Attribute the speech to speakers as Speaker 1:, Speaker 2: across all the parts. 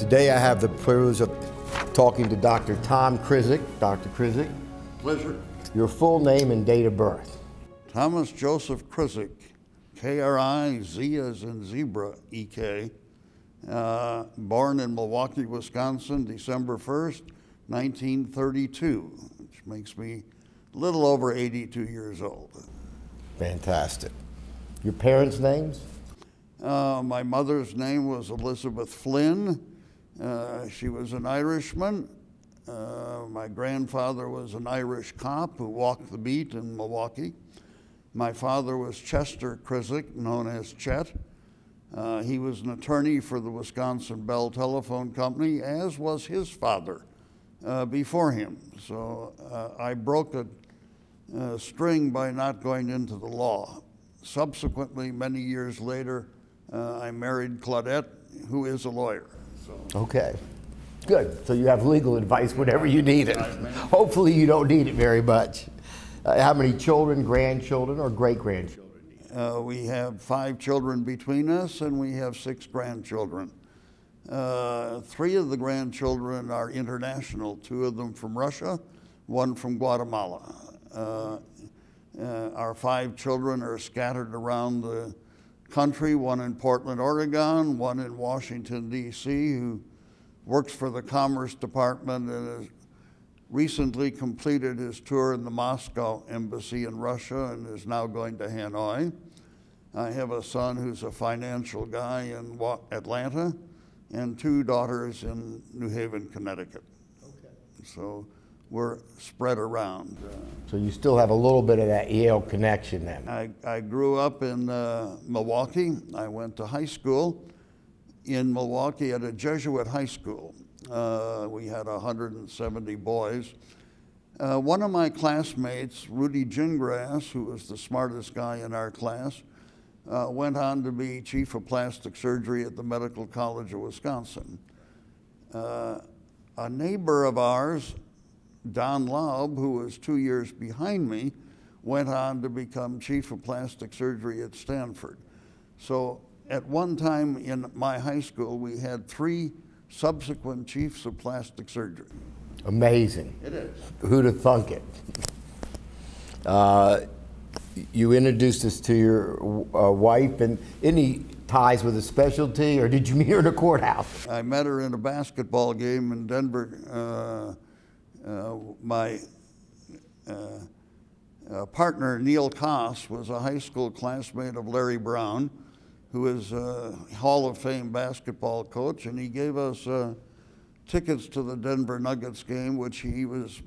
Speaker 1: Today I have the privilege of talking to Dr. Tom Krizek. Dr. Krizek.
Speaker 2: Pleasure.
Speaker 1: Your full name and date of birth.
Speaker 2: Thomas Joseph Krizek, K-R-I-Z as in zebra, E-K. Born in Milwaukee, Wisconsin, December 1st, 1932, which makes me a little over 82 years old.
Speaker 1: Fantastic. Your parents' names?
Speaker 2: My mother's name was Elizabeth Flynn. She was an Irishman. My grandfather was an Irish cop who walked the beat in Milwaukee. My father was Chester Krizek, known as Chet. He was an attorney for the Wisconsin Bell Telephone Company, as was his father before him. So I broke a string by not going into the law. Subsequently, many years later, I married Claudette, who is a lawyer. So.
Speaker 1: Okay, good. So you have legal advice whenever you need it. Hopefully you don't need it very much. How many children, grandchildren, or great-grandchildren?
Speaker 2: We have 5 children between us, and we have 6 grandchildren. 3 of the grandchildren are international, 2 of them from Russia, 1 from Guatemala. Our 5 children are scattered around the country, 1 in Portland, Oregon, 1 in Washington, D.C., who works for the Commerce Department and has recently completed his tour in the Moscow embassy in Russia and is now going to Hanoi. I have a son who's a financial guy in Atlanta and 2 daughters in New Haven, Connecticut. Okay. So we're spread around.
Speaker 1: So you still have a little bit of that Yale connection then?
Speaker 2: I grew up in Milwaukee. I went to high school in Milwaukee at a Jesuit high school. We had 170 boys. One of my classmates, Rudy Gingras, who was the smartest guy in our class, went on to be chief of plastic surgery at the Medical College of Wisconsin. A neighbor of ours, Don Laub, who was 2 years behind me, went on to become chief of plastic surgery at Stanford. So at one time in my high school, we had 3 subsequent chiefs of plastic surgery.
Speaker 1: Amazing.
Speaker 2: It is.
Speaker 1: Who'd have thunk it? You introduced us to your wife, and any ties with a specialty, or did you meet her in a courthouse?
Speaker 2: I met her in a basketball game in Denver. My partner, Neil Koss, was a high school classmate of Larry Brown, who is a Hall of Fame basketball coach, and he gave us tickets to the Denver Nuggets game, which he was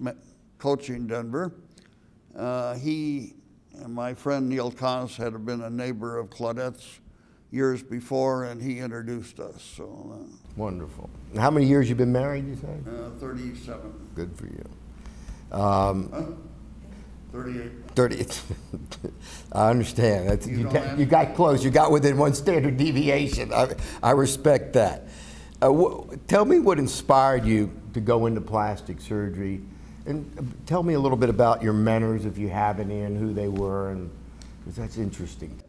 Speaker 2: coaching Denver. He and my friend Neil Koss had been a neighbor of Claudette's years before, and he introduced us. So
Speaker 1: wonderful. How many years you been married, you say?
Speaker 2: 37.
Speaker 1: Good for you.
Speaker 2: 38.
Speaker 1: 30. I understand. You got close. You got within 1 standard deviation. I respect that. Tell me what inspired you to go into plastic surgery, and tell me a little bit about your mentors, if you have any, and who they were, and because that's interesting.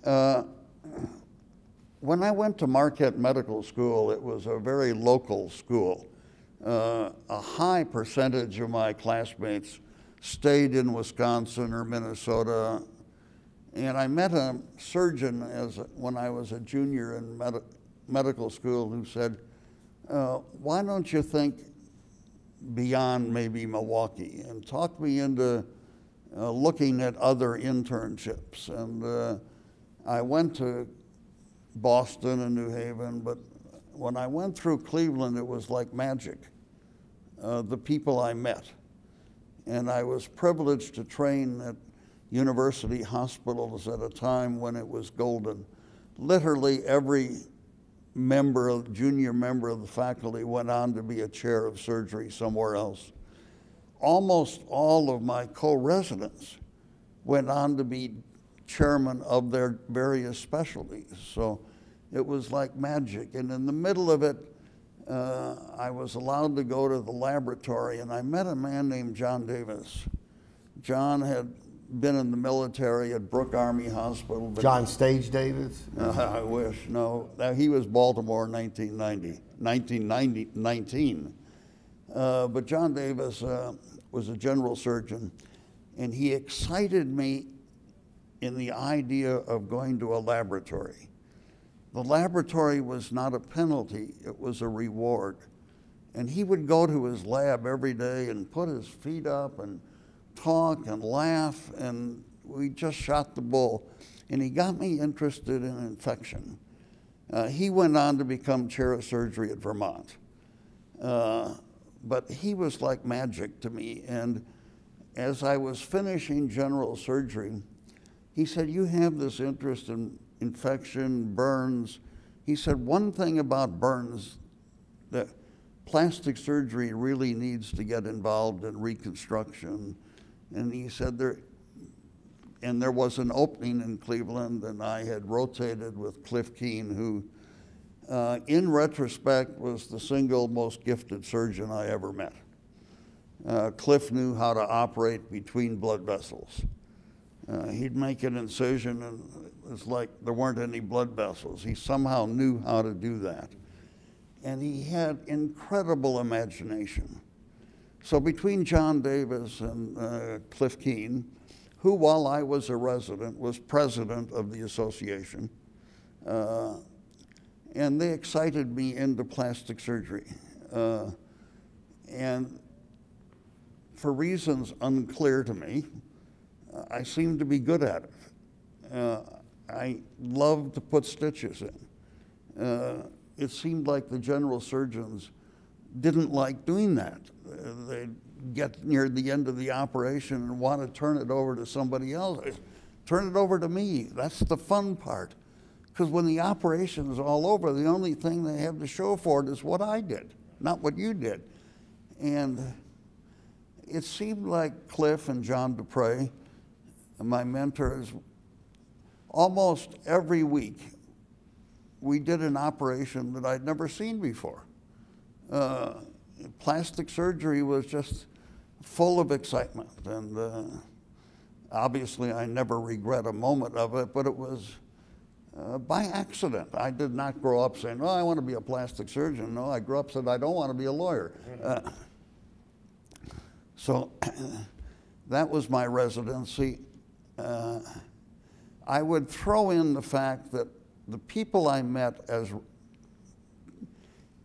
Speaker 2: When I went to Marquette Medical School, it was a very local school. A high percentage of my classmates stayed in Wisconsin or Minnesota, and I met a surgeon when I was a junior in medical school who said, why don't you think beyond maybe Milwaukee, and talked me into looking at other internships. And I went to Boston and New Haven, but when I went through Cleveland, it was like magic, the people I met. And I was privileged to train at university hospitals at a time when it was golden. Literally every junior member of the faculty went on to be a chair of surgery somewhere else. Almost all of my co-residents went on to be chairman of their various specialties. So it was like magic. And in the middle of it, I was allowed to go to the laboratory, and I met a man named John Davis. John had been in the military at Brooke Army Hospital.
Speaker 1: John Stage Davis?
Speaker 2: I wish, no. He was Baltimore in 1919. But John Davis was a general surgeon, and he excited me in the idea of going to a laboratory. The laboratory was not a penalty, it was a reward. And he would go to his lab every day and put his feet up and talk and laugh, and we just shot the bull. And he got me interested in infection. He went on to become chair of surgery at Vermont. But he was like magic to me. And as I was finishing general surgery, he said, "You have this interest in infection, burns." He said, "One thing about burns, that plastic surgery really needs to get involved in reconstruction." And he said there was an opening in Cleveland, and I had rotated with Cliff Keen, who in retrospect was the single most gifted surgeon I ever met. Cliff knew how to operate between blood vessels. He'd make an incision and it was like there weren't any blood vessels. He somehow knew how to do that. And he had incredible imagination. So between John Davis and Cliff Keen, who while I was a resident was president of the association, and they excited me into plastic surgery. And for reasons unclear to me, I seemed to be good at it. I loved to put stitches in. It seemed like the general surgeons didn't like doing that. They'd get near the end of the operation and want to turn it over to somebody else. Turn it over to me. That's the fun part. Because when the operation is all over, the only thing they have to show for it is what I did, not what you did. And it seemed like Cliff and John Dupre, my mentors, almost every week we did an operation that I'd never seen before. Plastic surgery was just full of excitement, and obviously I never regret a moment of it, but it was by accident. I did not grow up saying, "Oh, I want to be a plastic surgeon." No, I grew up saying, "I don't want to be a lawyer." So that was my residency. I would throw in the fact that the people I met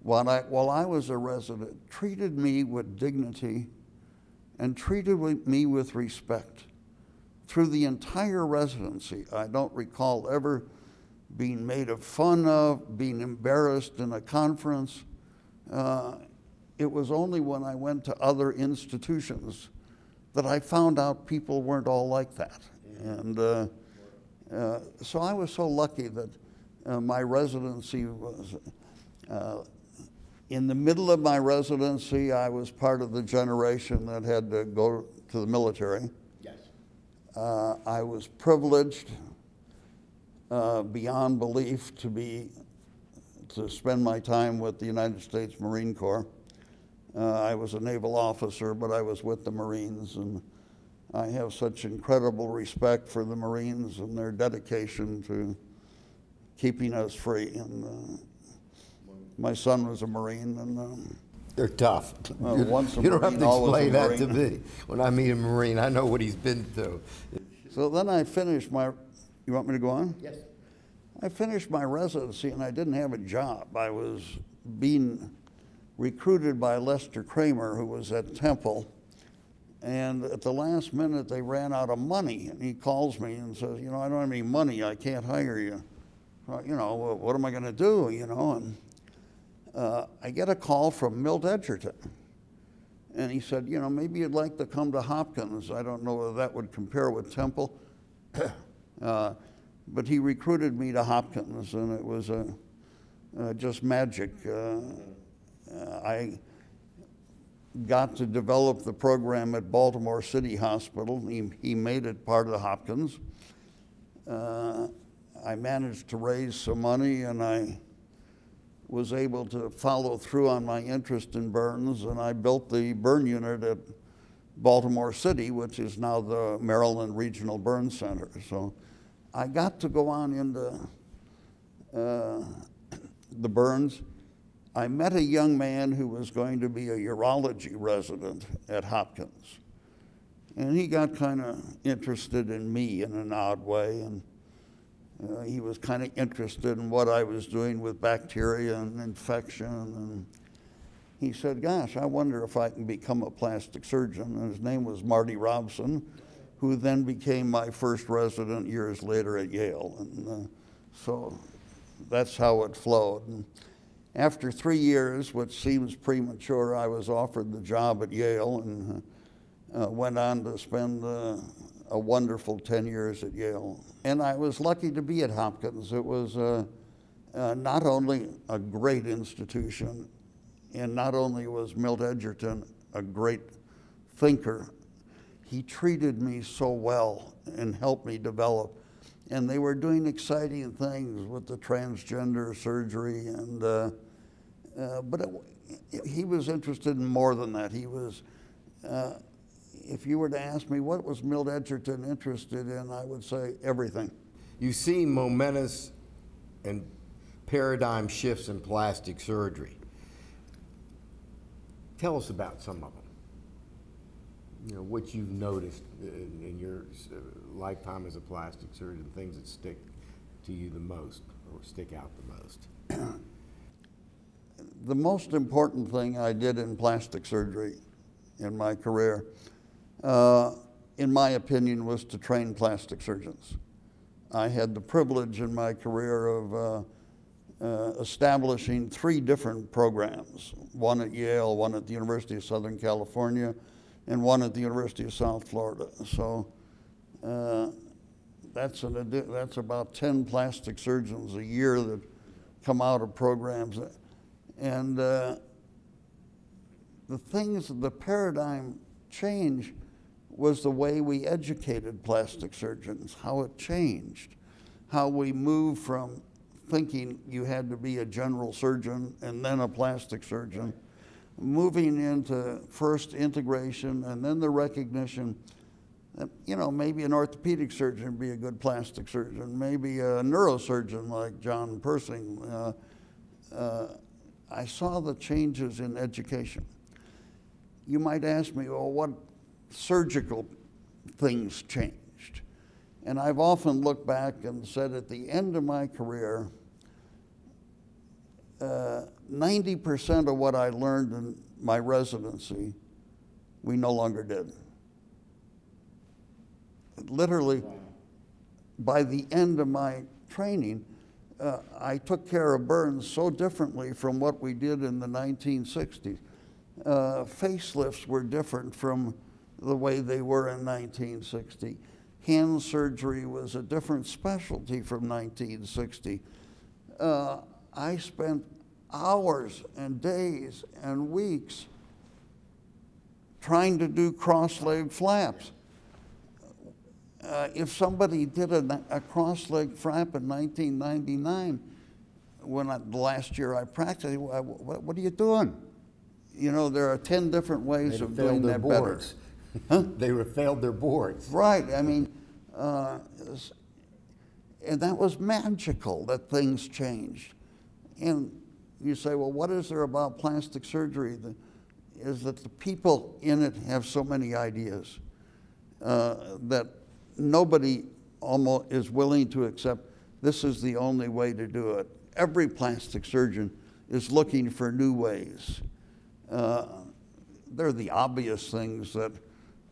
Speaker 2: while I was a resident treated me with dignity and treated me with respect. Through the entire residency, I don't recall ever being made fun of, being embarrassed in a conference. It was only when I went to other institutions that I found out people weren't all like that. And so I was so lucky that my residency was, in the middle of my residency, I was part of the generation that had to go to the military.
Speaker 1: Yes.
Speaker 2: I was privileged beyond belief to spend my time with the United States Marine Corps. I was a naval officer, but I was with the Marines, and I have such incredible respect for the Marines and their dedication to keeping us free. And my son was a Marine, and
Speaker 1: they're tough.
Speaker 2: Once a
Speaker 1: you don't
Speaker 2: Marine,
Speaker 1: have to
Speaker 2: always
Speaker 1: explain
Speaker 2: a
Speaker 1: that to
Speaker 2: Marine.
Speaker 1: me. When I meet a Marine, I know what he's been through.
Speaker 2: So then I finished my, you want me to go on?
Speaker 1: Yes.
Speaker 2: I finished my residency and I didn't have a job. I was being recruited by Lester Kramer, who was at Temple. And at the last minute, they ran out of money. And he calls me and says, "You know, I don't have any money. I can't hire you. You know, what am I going to do?" You know, and I get a call from Milt Edgerton. And he said, "You know, maybe you'd like to come to Hopkins." I don't know whether that would compare with Temple. But he recruited me to Hopkins, and it was just magic. I got to develop the program at Baltimore City Hospital. He made it part of the Hopkins. I managed to raise some money, and I was able to follow through on my interest in burns, and I built the burn unit at Baltimore City, which is now the Maryland Regional Burn Center. So I got to go on into the burns. I met a young man who was going to be a urology resident at Hopkins. And he got kind of interested in me in an odd way. And he was kind of interested in what I was doing with bacteria and infection. And he said, gosh, I wonder if I can become a plastic surgeon. And his name was Marty Robson, who then became my first resident years later at Yale. And so that's how it flowed. And after 3 years, which seems premature, I was offered the job at Yale and went on to spend a wonderful 10 years at Yale. And I was lucky to be at Hopkins. It was not only a great institution, and not only was Milt Edgerton a great thinker, he treated me so well and helped me develop. And they were doing exciting things with the transgender surgery, and but he was interested in more than that. He was, if you were to ask me what was Milt Edgerton interested in, I would say everything.
Speaker 1: You've seen momentous and paradigm shifts in plastic surgery. Tell us about some of them. You know, what you've noticed in your lifetime as a plastic surgeon, things that stick to you the most or stick out the most.
Speaker 2: The most important thing I did in plastic surgery in my career, in my opinion, was to train plastic surgeons. I had the privilege in my career of establishing 3 different programs, one at Yale, one at the University of Southern California, and one at the University of South Florida. So that's about 10 plastic surgeons a year that come out of programs. And the paradigm change was the way we educated plastic surgeons, how it changed, how we moved from thinking you had to be a general surgeon and then a plastic surgeon, moving into first integration and then the recognition that, you know, maybe an orthopedic surgeon would be a good plastic surgeon, maybe a neurosurgeon like John Persing. I saw the changes in education. You might ask me, well, what surgical things changed? And I've often looked back and said at the end of my career, 90% of what I learned in my residency, we no longer did. Literally, by the end of my training, I took care of burns so differently from what we did in the 1960s. Facelifts were different from the way they were in 1960. Hand surgery was a different specialty from 1960. I spent hours and days and weeks trying to do cross-leg flaps. If somebody did a cross-leg flap in 1999, the last year I practiced, what are you doing? You know, there are 10 different ways of doing that better.
Speaker 1: Huh? They failed their boards.
Speaker 2: Right. I mean, and that was magical that things changed. And you say, well, what is there about plastic surgery is that the people in it have so many ideas that nobody almost is willing to accept this is the only way to do it. Every plastic surgeon is looking for new ways. They're the obvious things that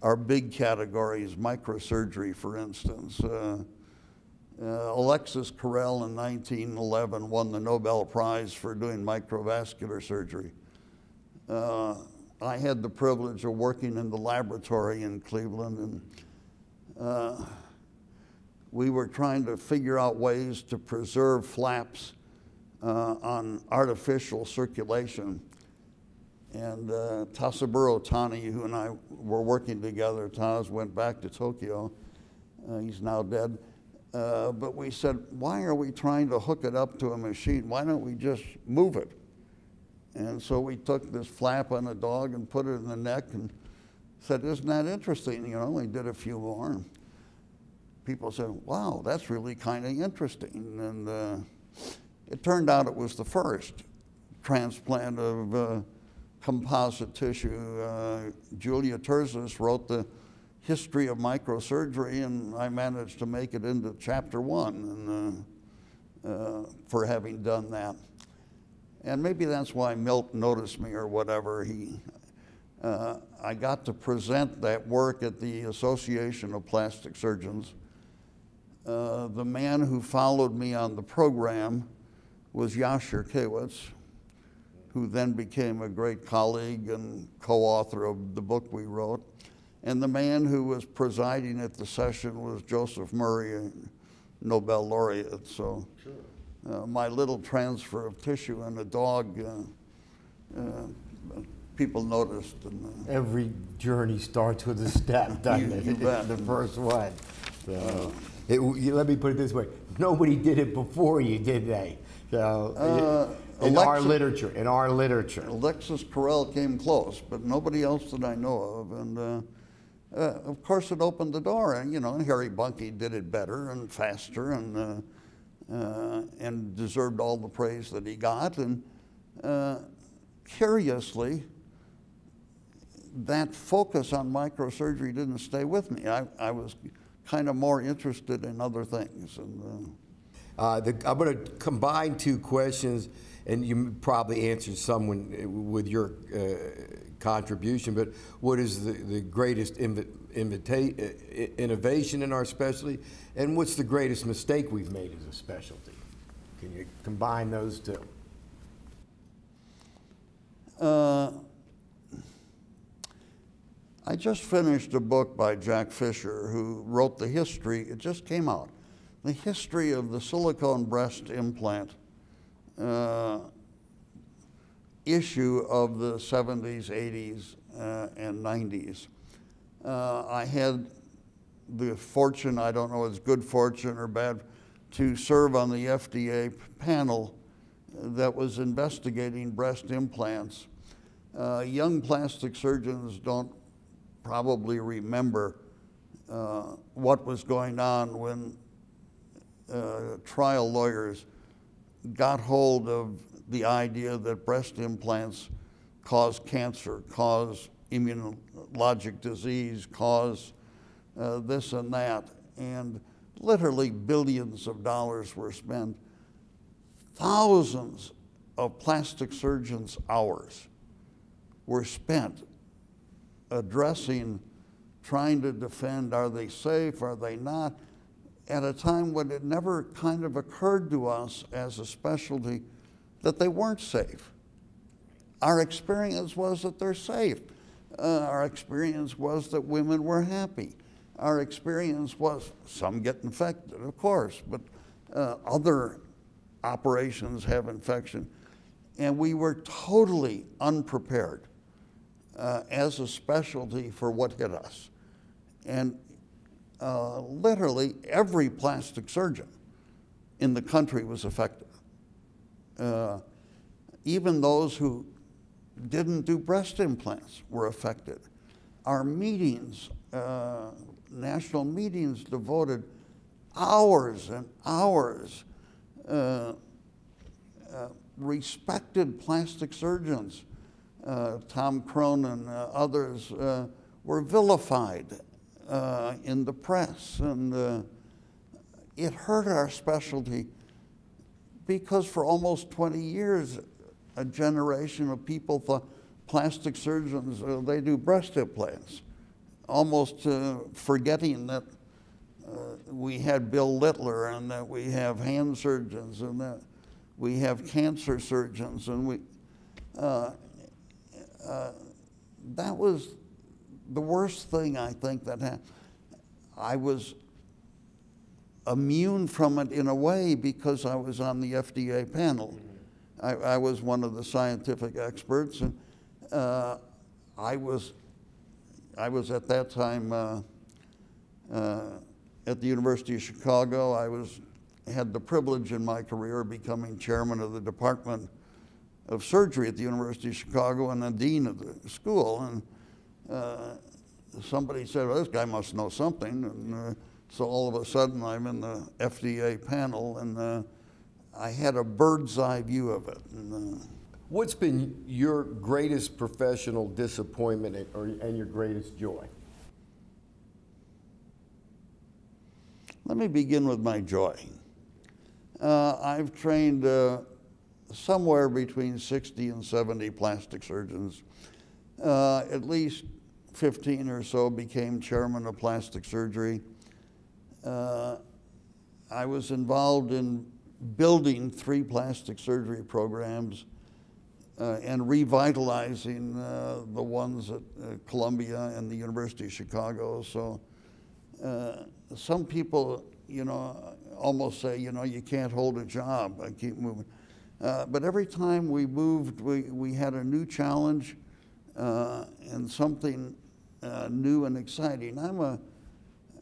Speaker 2: are big categories, microsurgery, for instance. Alexis Carrel in 1911 won the Nobel Prize for doing microvascular surgery. I had the privilege of working in the laboratory in Cleveland, and we were trying to figure out ways to preserve flaps on artificial circulation. And Tasaburo Tani, who and I were working together, Taz went back to Tokyo. He's now dead. But we said, why are we trying to hook it up to a machine? Why don't we just move it? And so we took this flap on a dog and put it in the neck and said, isn't that interesting? You know, we did a few more. And people said, wow, that's really kind of interesting. And it turned out it was the first transplant of composite tissue. Julia Terzis wrote the history of microsurgery, and I managed to make it into chapter 1 for having done that. And maybe that's why Milt noticed me or whatever. I got to present that work at the Association of Plastic Surgeons. The man who followed me on the program was Yasser Kewitz, who then became a great colleague and co-author of the book we wrote. And the man who was presiding at the session was Joseph Murray, a Nobel laureate. So my little transfer of tissue in a dog, people noticed. And,
Speaker 1: every journey starts with a step, doesn't it?
Speaker 2: You bet.
Speaker 1: The first one. So, let me put it this way. Nobody did it before you, did they? So, in our literature.
Speaker 2: Alexis Carrel came close, but nobody else that I know of. And of course, it opened the door. And you know, Harry Bunke did it better and faster, and deserved all the praise that he got. And curiously, that focus on microsurgery didn't stay with me. I was kind of more interested in other things. And,
Speaker 1: I'm going to combine two questions, and you probably answered some with your contribution, but what is the greatest innovation in our specialty, and what's the greatest mistake we've made as a specialty? Can you combine those two?
Speaker 2: I just finished a book by Jack Fisher, who wrote the history, it just came out, the history of the silicone breast implant issue of the 70s, 80s, and 90s. I had the fortune, I don't know if it's good fortune or bad, to serve on the FDA panel that was investigating breast implants. Young plastic surgeons don't probably remember what was going on when trial lawyers got hold of the idea that breast implants cause cancer, cause immunologic disease, cause this and that, and literally billions of dollars were spent. Thousands of plastic surgeons' hours were spent addressing, trying to defend, are they safe, are they not, at a time when it never kind of occurred to us as a specialty that they weren't safe. Our experience was that they're safe. Our experience was that women were happy. Our experience was some get infected, of course, but other operations have infection. And we were totally unprepared as a specialty for what hit us. And literally every plastic surgeon in the country was affected. Even those who didn't do breast implants were affected. Our meetings, national meetings, devoted hours and hours. Respected plastic surgeons, Tom Cronin, others, were vilified in the press, and it hurt our specialty because for almost 20 years, a generation of people thought plastic surgeons, they do breast implants, almost forgetting that we had Bill Littler and that we have hand surgeons and that we have cancer surgeons, and that was the worst thing I think that happened. I was immune from it in a way because I was on the FDA panel. I was one of the scientific experts, and I was at that time at the University of Chicago. I had the privilege in my career of becoming chairman of the Department of Surgery at the University of Chicago and the dean of the school. And somebody said, well, this guy must know something. And so all of a sudden I'm in the FDA panel, and I had a bird's eye view of it. And,
Speaker 1: what's been your greatest professional disappointment and your greatest joy?
Speaker 2: Let me begin with my joy. I've trained somewhere between 60 and 70 plastic surgeons. At least 15 or so became chairman of plastic surgery. I was involved in building 3 plastic surgery programs and revitalizing the ones at Columbia and the University of Chicago. So some people, you know, almost say, you know, you can't hold a job. I keep moving. But every time we moved, we had a new challenge and something new and exciting.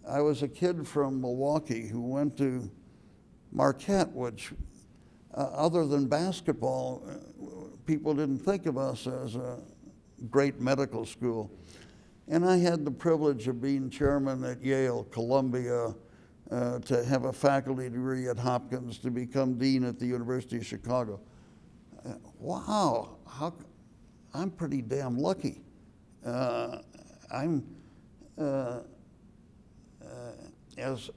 Speaker 2: I was a kid from Milwaukee who went to Marquette, which other than basketball, people didn't think of us as a great medical school. And I had the privilege of being chairman at Yale, Columbia, to have a faculty degree at Hopkins, to become dean at the University of Chicago. Wow, I'm pretty damn lucky. As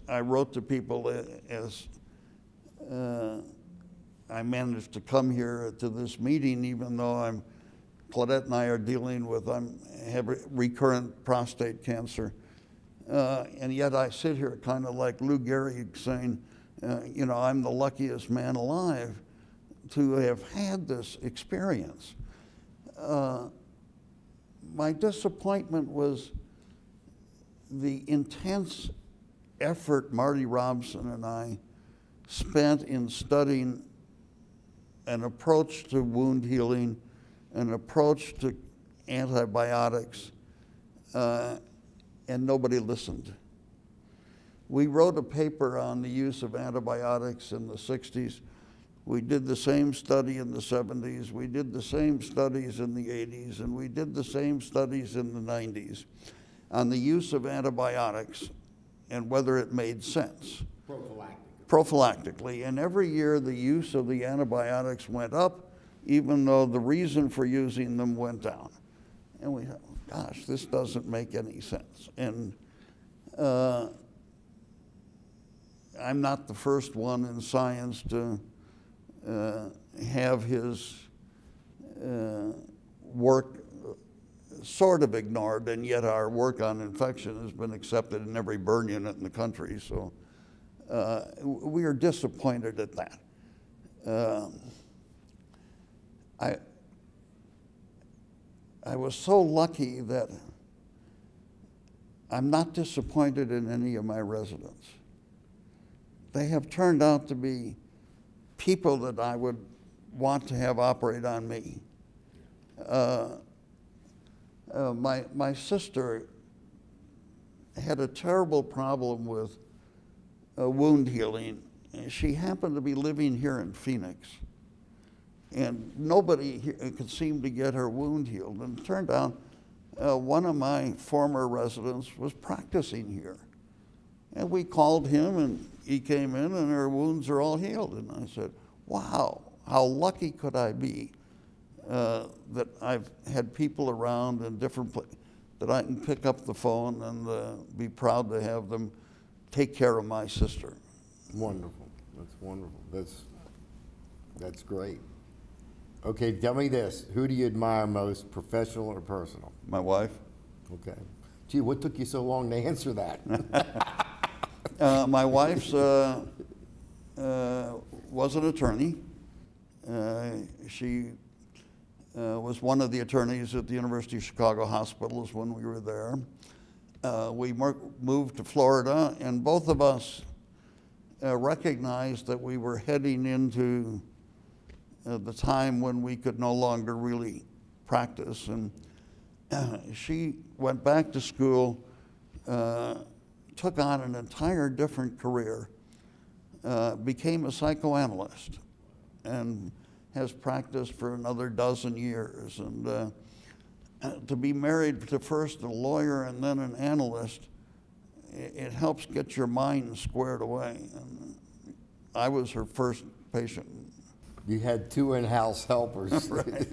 Speaker 2: I wrote to people, as I managed to come here to this meeting, even though Claudette and I are dealing with, I have recurrent prostate cancer. And yet I sit here kind of like Lou Gehrig saying, you know, I'm the luckiest man alive to have had this experience. My disappointment was the intense effort Marty Robson and I spent in studying an approach to wound healing, an approach to antibiotics, and nobody listened. We wrote a paper on the use of antibiotics in the 60s. We did the same study in the 70s. We did the same studies in the 80s, and we did the same studies in the 90s on the use of antibiotics and whether it made sense. Prophylactically. And every year the use of the antibiotics went up, even though the reason for using them went down. And we thought, gosh, this doesn't make any sense. And I'm not the first one in science to have his work sort of ignored, and yet our work on infection has been accepted in every burn unit in the country. So we are disappointed at that. I was so lucky that I'm not disappointed in any of my residents. They have turned out to be people that I would want to have operate on me. My sister had a terrible problem with wound healing. She happened to be living here in Phoenix, and nobody could seem to get her wound healed. And it turned out one of my former residents was practicing here. And we called him, and he came in, and her wounds are all healed. And I said, wow, how lucky could I be that I've had people around in different places that I can pick up the phone and be proud to have them take care of my sister.
Speaker 1: Wonderful. That's wonderful. That's great. Okay, tell me this. Who do you admire most, professional or personal?
Speaker 2: My wife.
Speaker 1: Okay. Gee, what took you so long to answer that?
Speaker 2: My wife's was an attorney. She was one of the attorneys at the University of Chicago hospitals when we were there. We moved to Florida, and both of us recognized that we were heading into the time when we could no longer really practice. And she went back to school, took on an entire different career, became a psychoanalyst, and has practiced for another dozen years. And to be married to first a lawyer and then an analyst, it helps get your mind squared away. And I was her first patient.
Speaker 1: You had 2 in-house helpers,
Speaker 2: Right.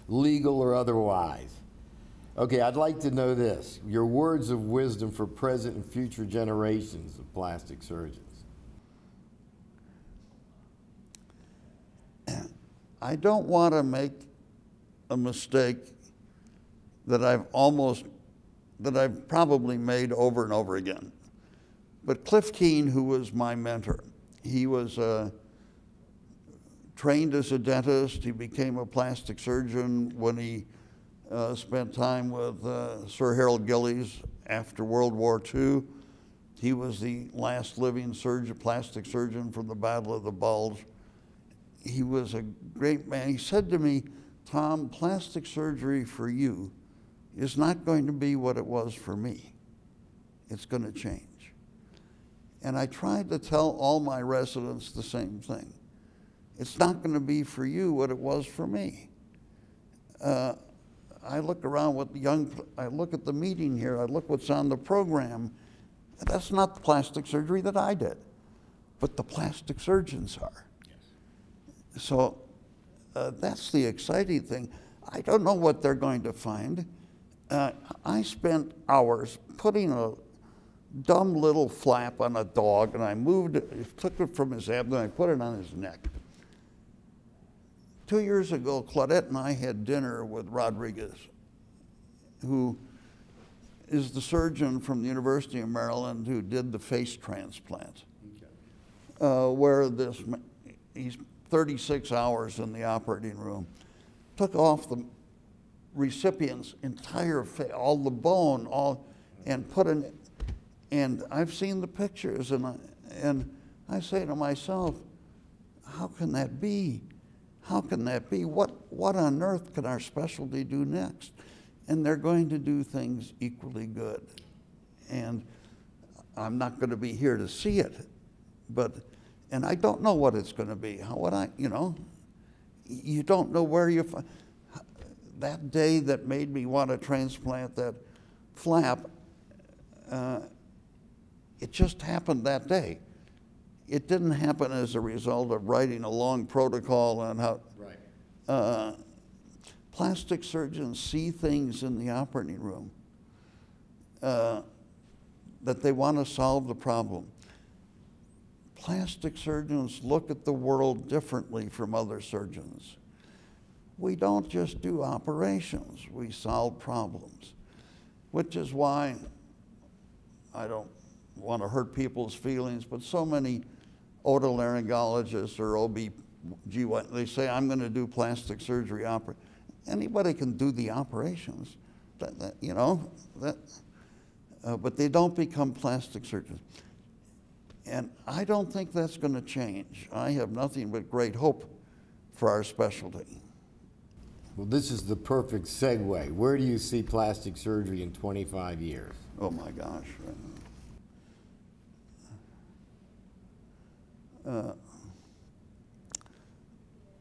Speaker 1: legal or otherwise. Okay, I'd like to know this, your words of wisdom for present and future generations of plastic surgeons.
Speaker 2: I don't want to make a mistake that I've probably made over and over again. But Cliff Keene, who was my mentor, he was trained as a dentist. He became a plastic surgeon when he spent time with Sir Harold Gillies after World War II. He was the last living plastic surgeon from the Battle of the Bulge. He was a great man. He said to me, Tom, plastic surgery for you is not going to be what it was for me. It's going to change. And I tried to tell all my residents the same thing. It's not going to be for you what it was for me. I look around with I look at the meeting here, I look what's on the program. That's not the plastic surgery that I did, but the plastic surgeons are. Yes. So that's the exciting thing. I don't know what they're going to find. I spent hours putting a dumb little flap on a dog, and I moved it, took it from his abdomen, I put it on his neck. 2 years ago, Claudette and I had dinner with Rodriguez, who is the surgeon from the University of Maryland who did the face transplant, where he's 36 hours in the operating room, took off the recipient's entire face, all the bone, and put in, and I've seen the pictures, and I say to myself, how can that be? How can that be? What on earth can our specialty do next? And they're going to do things equally good. And I'm not going to be here to see it, and I don't know what it's going to be. How would I, you don't know where you find. That day that made me want to transplant that flap, it just happened that day. It didn't happen as a result of writing a long protocol on how. Right. Plastic surgeons see things in the operating room that they want to solve the problem. Plastic surgeons look at the world differently from other surgeons. We don't just do operations, we solve problems, which is why I don't want to hurt people's feelings, but so many otolaryngologists or OB/GYN, they say, I'm going to do plastic surgery. Anybody can do the operations, but they don't become plastic surgeons. And I don't think that's going to change. I have nothing but great hope for our specialty.
Speaker 1: Well, this is the perfect segue. Where do you see plastic surgery in 25 years?
Speaker 2: Oh my gosh.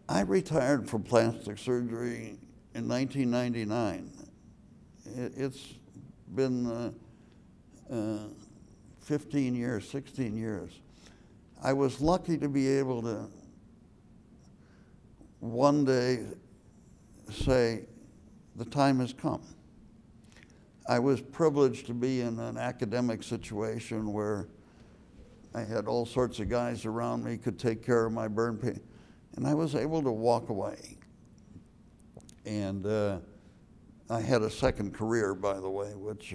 Speaker 2: I retired from plastic surgery in 1999. It's been 15 years, 16 years. I was lucky to be able to one day say, the time has come. I was privileged to be in an academic situation where I had all sorts of guys around me, could take care of my burn pain, and I was able to walk away. And I had a second career, by the way, which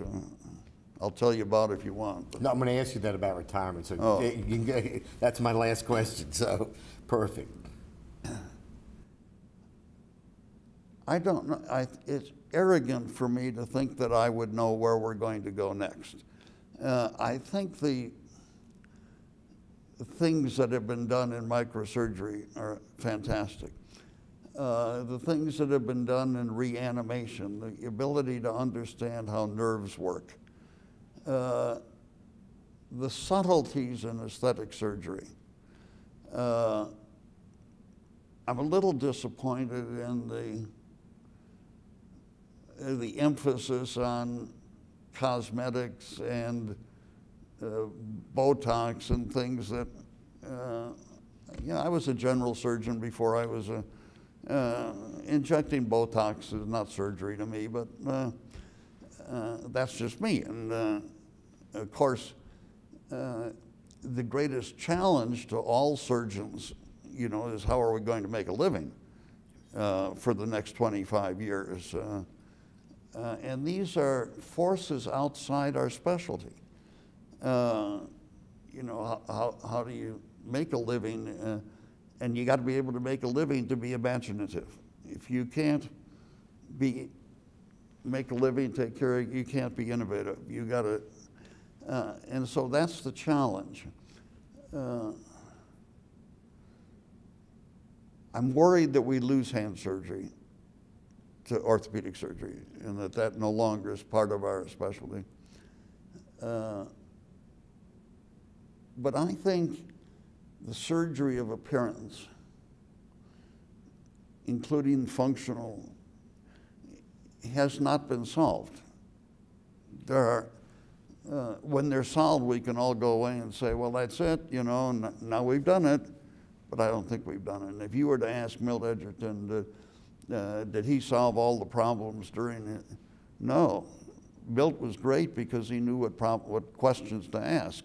Speaker 2: I'll tell you about if you want.
Speaker 1: No, I'm going to ask you that about retirement, so that's my last question, so perfect.
Speaker 2: I don't know, it's arrogant for me to think that I would know where we're going to go next. I think the things that have been done in microsurgery are fantastic. The things that have been done in reanimation, the ability to understand how nerves work, the subtleties in aesthetic surgery. I'm a little disappointed in the emphasis on cosmetics and Botox and things that, you know, I was a general surgeon before I was injecting Botox is not surgery to me, but that's just me. And of course, the greatest challenge to all surgeons, you know, is how are we going to make a living for the next 25 years? And these are forces outside our specialty. You know, how do you make a living? And you got to be able to make a living to be imaginative. If you can't make a living, take care of, you can't be innovative. You got to, and so that's the challenge. I'm worried that we lose hand surgery to orthopedic surgery, and that no longer is part of our specialty. But I think the surgery of appearance, including functional, has not been solved. There are, when they're solved, we can all go away and say, well, that's it, you know, and now we've done it, but I don't think we've done it. And if you were to ask Milt Edgerton, did he solve all the problems during it? No. Milt was great because he knew what questions to ask.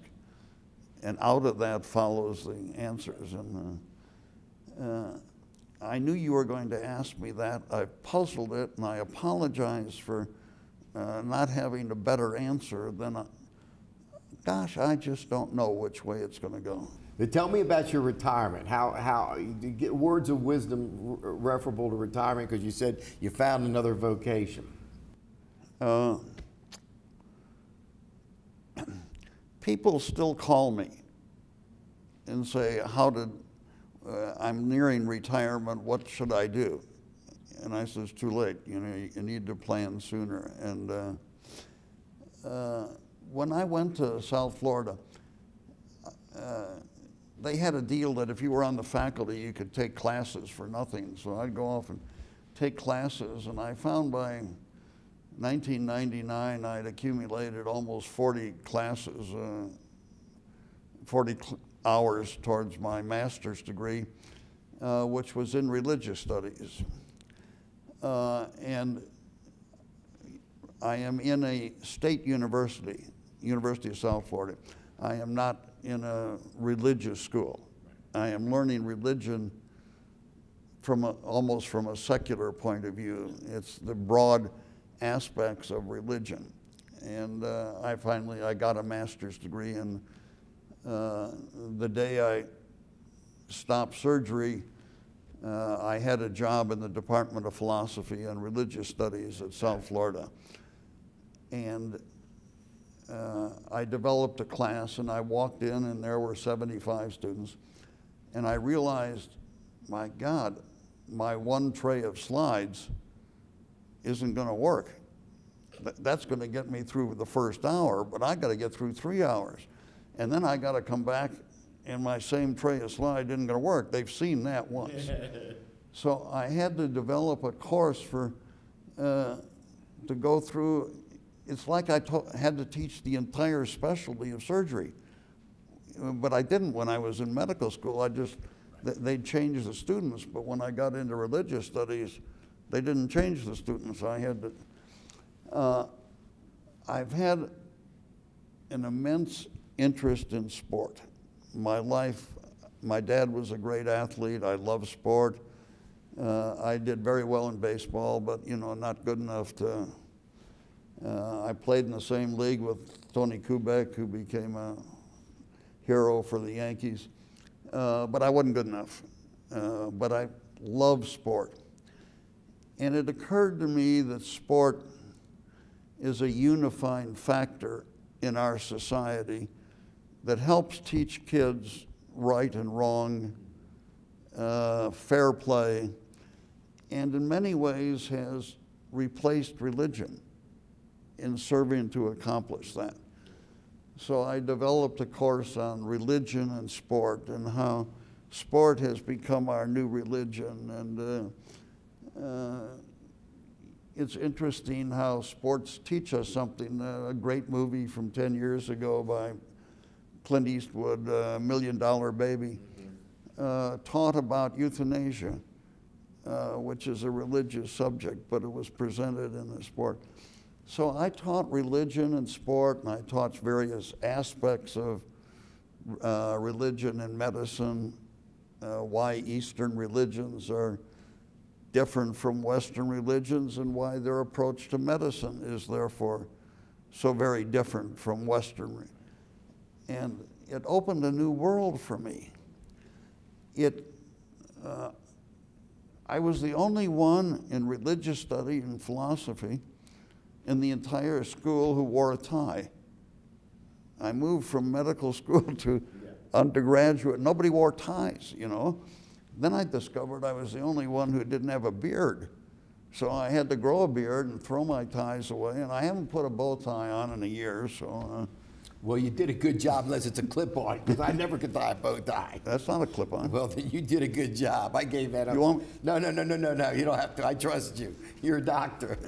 Speaker 2: And out of that follows the answers. And I knew you were going to ask me that. I puzzled it, and I apologize for not having a better answer than, gosh, I just don't know which way it's going to go.
Speaker 1: Tell me about your retirement. How you get words of wisdom referable to retirement, because you said you found another vocation.
Speaker 2: People still call me and say, I'm nearing retirement, what should I do? And I said, it's too late, you know, you need to plan sooner. And when I went to South Florida, they had a deal that if you were on the faculty, you could take classes for nothing. So I'd go off and take classes, and I found by 1999, I'd accumulated almost 40 classes, 40 hours towards my master's degree, which was in religious studies. And I am in a state university, University of South Florida. I am not in a religious school. I am learning religion almost from a secular point of view. It's the broad aspects of religion. And I got a master's degree, and the day I stopped surgery, I had a job in the Department of Philosophy and Religious Studies at South Florida. And I developed a class, and I walked in, and there were 75 students. And I realized, my God, my one tray of slides isn't going to work. That's going to get me through the first hour, but I got to get through 3 hours. And then I got to come back, and my same tray of slides isn't going to work. They've seen that once. So I had to develop a course to go through. It's like I had to teach the entire specialty of surgery. But I didn't when I was in medical school. They'd change the students, but when I got into religious studies, they didn't change the students. I had to, I've had an immense interest in sport. My dad was a great athlete. I love sport. I did very well in baseball, but you know, not good enough to, I played in the same league with Tony Kubek, who became a hero for the Yankees, but I wasn't good enough. But I love sport. And it occurred to me that sport is a unifying factor in our society that helps teach kids right and wrong, fair play, and in many ways has replaced religion in serving to accomplish that. So I developed a course on religion and sport, and how sport has become our new religion. And it's interesting how sports teach us something. A great movie from 10 years ago by Clint Eastwood, $1 Million Baby, taught about euthanasia, which is a religious subject, but it was presented in the sport. So I taught religion and sport, and I taught various aspects of religion and medicine, why Eastern religions are different from Western religions and why their approach to medicine is therefore so very different from Western. And it opened a new world for me. I was the only one in religious study and philosophy in the entire school who wore a tie. I moved from medical school to undergraduate. Nobody wore ties, you know. Then I discovered I was the only one who didn't have a beard. So I had to grow a beard and throw my ties away, and I haven't put a bow tie on in a year, so.
Speaker 1: Well, you did a good job, unless it's a clip-on, because I never could tie a bow tie.
Speaker 2: That's not a clip-on.
Speaker 1: Well, then you did a good job. I gave that up.
Speaker 2: You want?
Speaker 1: No, you don't have to. I trust you. You're a doctor.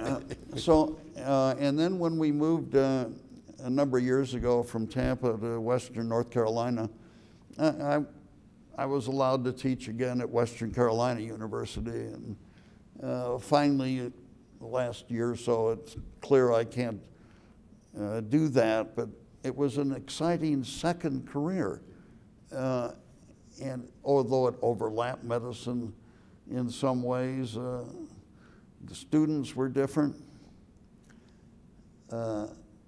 Speaker 2: And then when we moved a number of years ago from Tampa to Western North Carolina, I was allowed to teach again at Western Carolina University, and finally, the last year or so, it's clear I can't do that, but it was an exciting second career. And although it overlapped medicine in some ways, the students were different,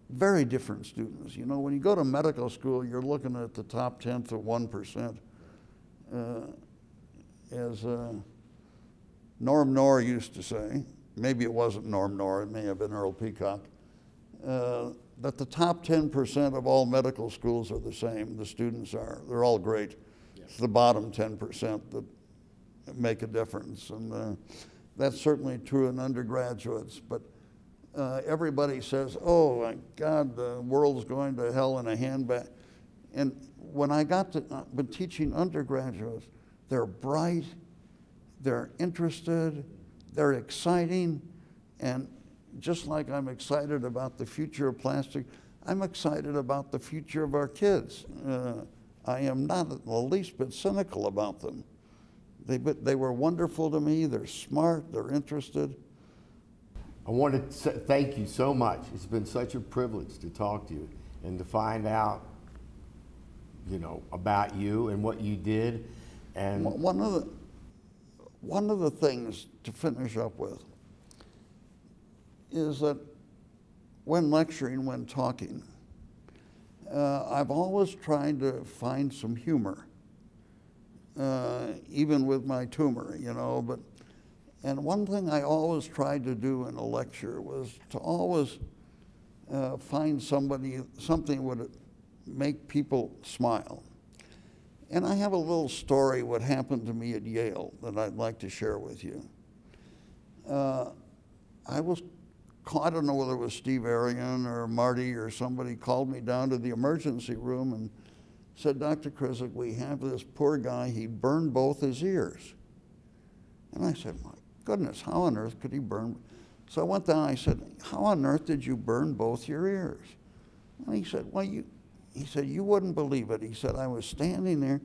Speaker 2: very different students. You know, when you go to medical school, you're looking at the top 10th of 1%. As Norm Knorr used to say, maybe it wasn't Norm Knorr, it may have been Earl Peacock, that the top 10% of all medical schools are the same. The students are. They're all great. Yes. It's the bottom 10% that make a difference. And that's certainly true in undergraduates. But everybody says, oh, my God, the world's going to hell in a handbag. And when I got to, been teaching undergraduates, they're bright, they're interested, they're exciting, and just like I'm excited about the future of plastic, I'm excited about the future of our kids. I am not the least bit cynical about them. They were wonderful to me, they're smart, they're interested.
Speaker 1: I want to thank you so much. It's been such a privilege to talk to you and to find out, you know, about you and what you did. And
Speaker 2: one of the things to finish up with is that when lecturing, when talking, I've always tried to find some humor, even with my tumor, you know. And one thing I always tried to do in a lecture was to always find something that would make people smile. And I have a little story what happened to me at Yale that I'd like to share with you. I don't know whether it was Steve Arion or Marty or somebody called me down to the emergency room and said, Dr. Krizek, we have this poor guy, he burned both his ears. And I said, my goodness, how on earth could he burn? So I went down and I said, how on earth did you burn both your ears? And he said, well, he said, you wouldn't believe it. He said, I was standing there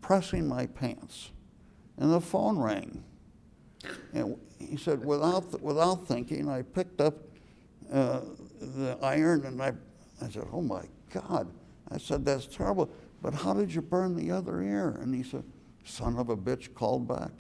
Speaker 2: pressing my pants and the phone rang. And he said, without thinking, I picked up the iron and I said, oh my God. I said, that's terrible, but how did you burn the other ear? And he said, son of a bitch called back.